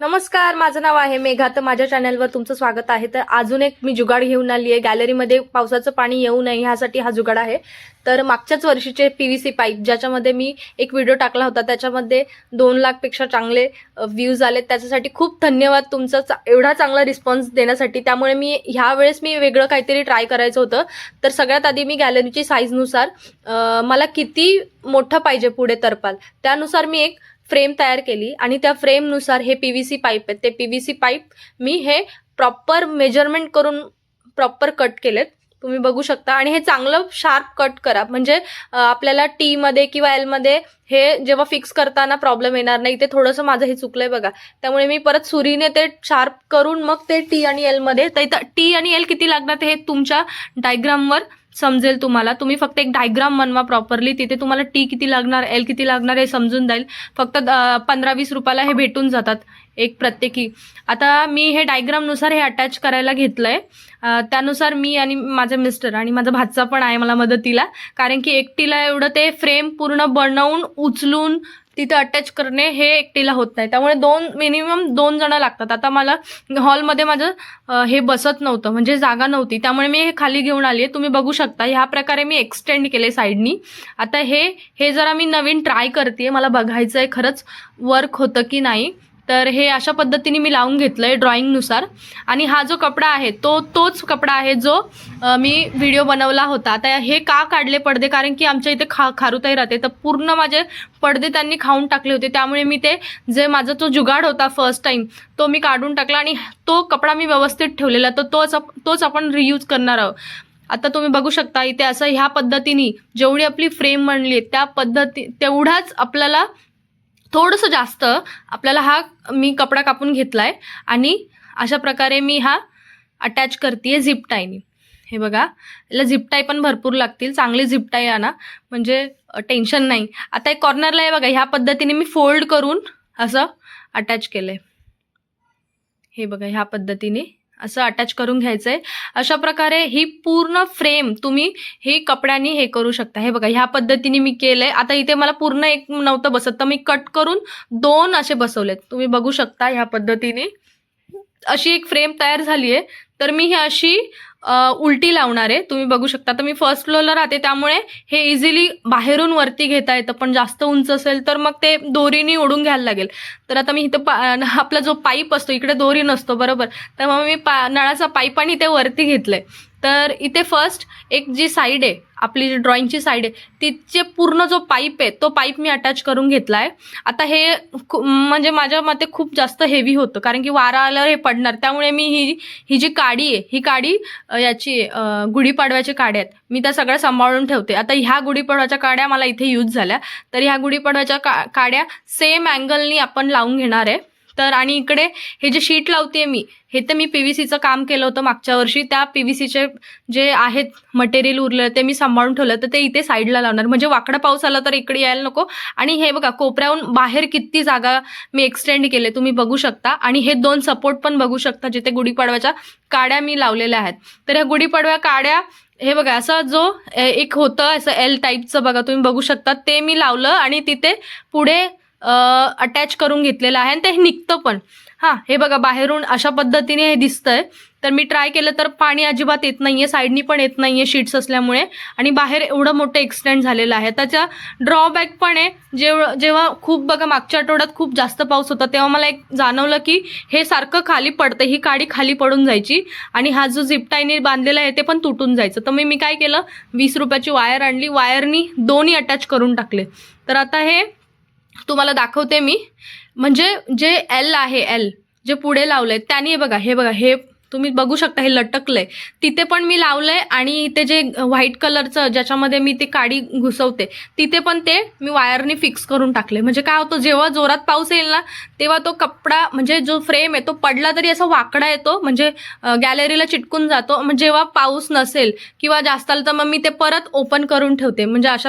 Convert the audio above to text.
नमस्कार, माझं नाव आहे मेघा. तर माझ्या चॅनलवर तुमचं स्वागत आहे. तर अजून एक मी जुगाड घेऊन आली आहे. गॅलरीमध्ये पावसाचं पाणी येऊ नये ह्यासाठी हा जुगाड आहे. तर मागच्याच वर्षीचे पीव्हीसी पाईप ज्याच्यामध्ये मी एक व्हिडिओ टाकला होता, त्याच्यामध्ये 2 लाखपेक्षा चांगले व्ह्यूज आले. त्याच्यासाठी खूप धन्यवाद तुमचं, एवढा चांगला रिस्पॉन्स देण्यासाठी. त्यामुळे ह्या वेळेस मी वेगळं काहीतरी ट्राय करायचं होतं. तर सगळ्यात आधी मी गॅलरीची साईजनुसार मला किती मोठं पाहिजे पुढे तरपाल, त्यानुसार मी एक फ्रेम तयार केली आणि त्या फ्रेमनुसार हे पीव्हीसी पाईप आहेत. ते पीव्हीसी पाईप मी हे प्रॉपर मेजरमेंट करून प्रॉपर कट केलेत, तुम्ही बघू शकता. आणि हे चांगलं शार्प कट करा, म्हणजे आपल्याला टी मध्ये किंवा एल मध्ये हे जेव्हा फिक्स करताना प्रॉब्लेम येणार नाही. ते थोडंसं माझं हे चुकलंय बघा, त्यामुळे मी परत सुरीने ते शार्प करून मग ते टी आणि एल मध्ये. तर टी आणि एल किती लागणार हे तुमच्या डायग्रामवर समजेल तुम्हाला. तुम्ही फक्त एक डायग्राम बनवा प्रॉपरली, तिथे तुम्हाला टी किती लागणार, एल किती लागणार हे समजून जाईल. फक्त 15-20 रुपयाला हे भेटून जातात एक प्रत्येकी. आता मी हे डायग्रामनुसार हे अटॅच करायला घेतलंय. त्यानुसार मी आणि माझे मिस्टर आणि माझा भाचा पण आहे मला मदतीला, कारण की एकटीला एवढं ते फ्रेम पूर्ण बनवून उचलून तिथे अटॅच करणे हे एकटीला होत नाही. त्यामुळे मिनिमम 2 जण लागतात. आता मला हॉलमध्ये माझं हे बसत नव्हतं, म्हणजे जागा नव्हती, त्यामुळे मी हे खाली घेऊन आली आहे. तुम्ही बघू शकता ह्या प्रकारे मी एक्सटेंड केले साईडनी. आता हे जरा मी नवीन ट्राय करते, मला बघायचं आहे खरंच वर्क होतं की नाही. तर हे अशा पद्धतीने मी लावून घेतलंय ड्रॉइंगनुसार. आणि हा जो कपडा आहे तोच कपडा आहे जो मी व्हिडिओ बनवला होता. आता हे का काढले पडदे, कारण की आमच्या इथे खारुताई राहते, तर पूर्ण माझे पडदे त्यांनी खाऊन टाकले होते. त्यामुळे मी ते जे माझा तो जुगाड होता फर्स्ट टाइम तो मी काढून टाकला आणि तो कपडा मी व्यवस्थित ठेवलेला, तर तोच आपण रियूज करणार आहोत. आता तुम्ही बघू शकता इथे असं ह्या पद्धतीने जेवढी आपली फ्रेम बनली त्या तेवढाच आपल्याला थोडंसं जास्त आपल्याला हा मी कपडा कापून घेतलाय आणि अशा प्रकारे मी हा अटॅच करते झिप टायनी. हे बघा, याला झिप टाय पण भरपूर लागतील, चांगली झिप टाय आणा म्हणजे टेन्शन नाही. आता एक कॉर्नरला आहे बघा, ह्या पद्धतीने मी फोल्ड करून असं अटॅच केलंय. हे बघा, ह्या पद्धतीने असं अटॅच करून घ्यायचंय. अशा प्रकारे ही पूर्ण फ्रेम तुम्ही हे कपड्यानी हे करू शकता. हे बघा, ह्या पद्धतीने मी केलंय. आता इथे मला पूर्ण एक नव्हतं बसत, तर मी कट करून 2 असे बसवलेत. तुम्ही बघू शकता ह्या पद्धतीने अशी एक फ्रेम तयार झाली आहे. तर मी ही अशी उलटी लावणार आहे. तुम्ही बघू शकता. तर मी फर्स्ट फ्लोअरला राहते, त्यामुळे हे इझिली बाहेरून वरती घेता येतं. पण जास्त उंच असेल तर मग ते दोरीने ओढून घ्यायला लागेल. तर आता मी इथं आपला जो पाईप असतो इकडे दोरी नसतो बरोबर, तर मग मी नळाचा पाईप आणि ते वरती घेतलंय. तर इथे फर्स्ट एक जी साईड आहे आपली, जी ड्रॉइंगची साईड आहे तिचे पूर्ण जो पाईप आहे तो पाईप मी अटॅच करून घेतलाय. आता हे म्हणजे माझ्या मते खूप जास्त हेवी होतं, कारण की वारा आल्यावर हे पडणार. त्यामुळे मी ही जी काडी आहे ही काडी याची गुढीपाडव्याच्या काड्या आहेत, मी त्या सगळ्या सांभाळून ठेवते. आता ह्या गुढीपाडव्याच्या काड्या मला इथे यूज झाल्या, तर ह्या गुढीपाडव्याच्या काड्या सेम अँगलनी आपण लावून घेणार आहे. तर आणि इकडे हे जे शीट लावते मी, हे तर मी पीव्हीसीचं काम केलं होतं मागच्या वर्षी. त्या पीव्हीसीचे जे आहेत मटेरियल उरलं ते मी सांभाळून ठेवलं, तर ते इथे साईडला लावणार, म्हणजे वाकडा पाऊस आला तर इकडे यायला नको. आणि हे बघा, कोपऱ्याहून बाहेर किती जागा मी एक्सटेंड केले तुम्ही बघू शकता. आणि हे 2 सपोर्ट पण बघू शकता जिथे गुढीपाडव्याच्या काड्या मी लावलेल्या आहेत. तर ह्या गुढीपाडव्या काड्या हे बघा, असं जो एक होतं असं एल टाईपचं बघा तुम्ही बघू शकता, ते मी लावलं आणि तिथे पुढे अटॅच करून घेतलेलं आहे. आणि ते निघतं पण. हां, हे बघा, बाहेरून अशा पद्धतीने हे दिसतंय. तर मी ट्राय केलं तर पाणी अजिबात येत नाहीये, साईडनी पण येत नाहीये शीट्स असल्यामुळे. आणि बाहेर एवढं मोठं एक्सटेंड झालेलं आहे. त्याचा ड्रॉबॅक पण आहे, जेव्हा खूप बघा मागच्या आठवड्यात खूप जास्त पाऊस होता, तेव्हा मला एक जाणवलं की हे सारखं खाली पडतं, ही काडी खाली पडून जायची आणि हा जो झिप टायनी बांधलेला आहे ते पण तुटून जायचं. तर मी काय केलं, 20 रुपयाची वायर आणली, वायरनी दोन्ही अटॅच करून टाकले. तर आता हे तुम्हाला दाखवते मी, म्हणजे जे एल आहे, एल जे पुढे लावलंय त्याने हे बघा हे तुम्ही बघू शकता, हे लटकलंय. तिथे पण मी लावलंय आणि इथे जे व्हाईट कलरचं ज्याच्यामध्ये मी ती काडी घुसवते तिथे पण ते मी वायरने फिक्स करून टाकले. म्हणजे काय होतं, जेव्हा जोरात पाऊस येईल ना तेव्हा तो कपडा म्हणजे जो फ्रेम आहे तो पडला तरी असा वाकडा येतो, म्हणजे गॅलरीला चिटकून जातो. म्हणजे जेव्हा पाऊस नसेल किंवा जास्त आलं तर मग मी ते परत ओपन करून ठेवते. म्हणजे अशा